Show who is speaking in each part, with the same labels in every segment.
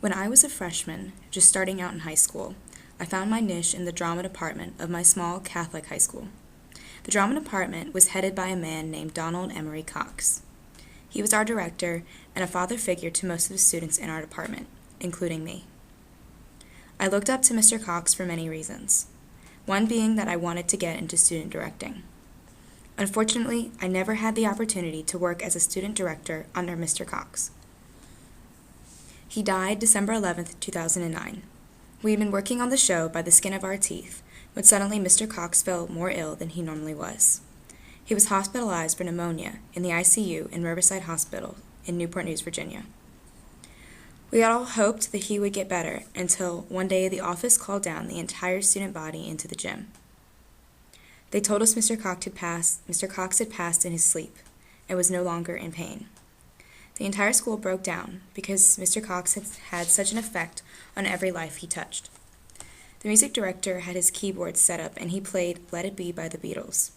Speaker 1: When I was a freshman, just starting out in high school, I found my niche in the drama department of my small Catholic high school. The drama department was headed by a man named Donald Emery Cox. He was our director and a father figure to most of the students in our department, including me. I looked up to Mr. Cox for many reasons, one being that I wanted to get into student directing. Unfortunately, I never had the opportunity to work as a student director under Mr. Cox. He died December 11th, 2009. We had been working on the show by the skin of our teeth when suddenly Mr. Cox fell more ill than he normally was. He was hospitalized for pneumonia in the ICU in Riverside Hospital in Newport News, Virginia. We all hoped that he would get better until one day the office called down the entire student body into the gym. They told us Mr. Cox had passed in his sleep and was no longer in pain. The entire school broke down because Mr. Cox had such an effect on every life he touched. The music director had his keyboard set up and he played Let It Be by the Beatles.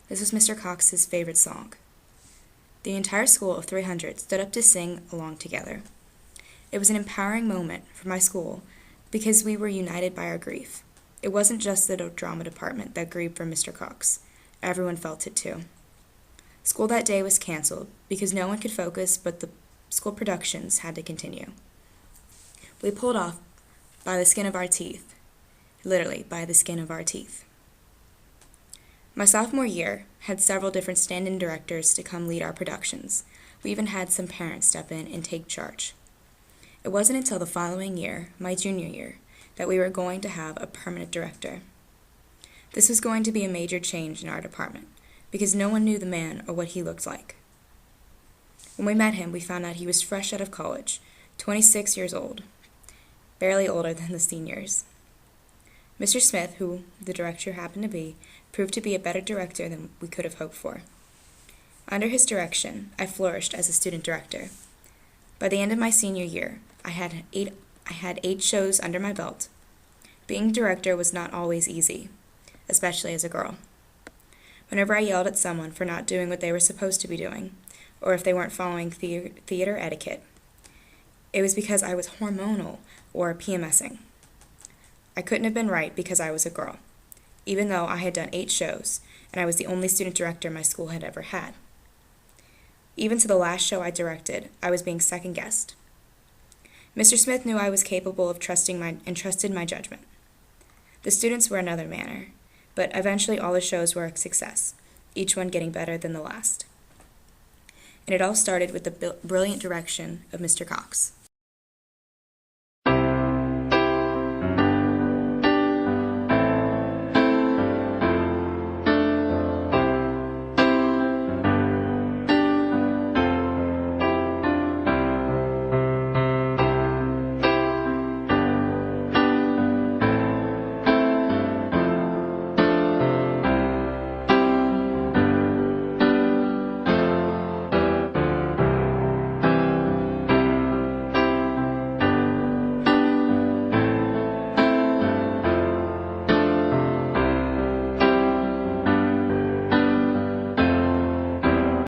Speaker 1: This was Mr. Cox's favorite song. The entire school of 300 stood up to sing along together. It was an empowering moment for my school because we were united by our grief. It wasn't just the drama department that grieved for Mr. Cox. Everyone felt it too. School that day was canceled because no one could focus, but the school productions had to continue. We pulled off by the skin of our teeth, literally by the skin of our teeth. My sophomore year had several different stand-in directors to come lead our productions. We even had some parents step in and take charge. It wasn't until the following year, my junior year, that we were going to have a permanent director. This was going to be a major change in our department, because no one knew the man or what he looked like. When we met him, we found out he was fresh out of college, 26 years old, barely older than the seniors. Mr. Smith, who the director happened to be, proved to be a better director than we could have hoped for. Under his direction, I flourished as a student director. By the end of my senior year, I had eight shows under my belt. Being director was not always easy, especially as a girl. Whenever I yelled at someone for not doing what they were supposed to be doing, or if they weren't following theater etiquette, it was because I was hormonal or PMSing. I couldn't have been right because I was a girl, even though I had done 8 shows, and I was the only student director my school had ever had. Even to the last show I directed, I was being second-guessed. Mr. Smith knew I was capable of trusted my judgment. The students were another matter, but eventually all the shows were a success, each one getting better than the last. And it all started with the brilliant direction of Mr. Cox.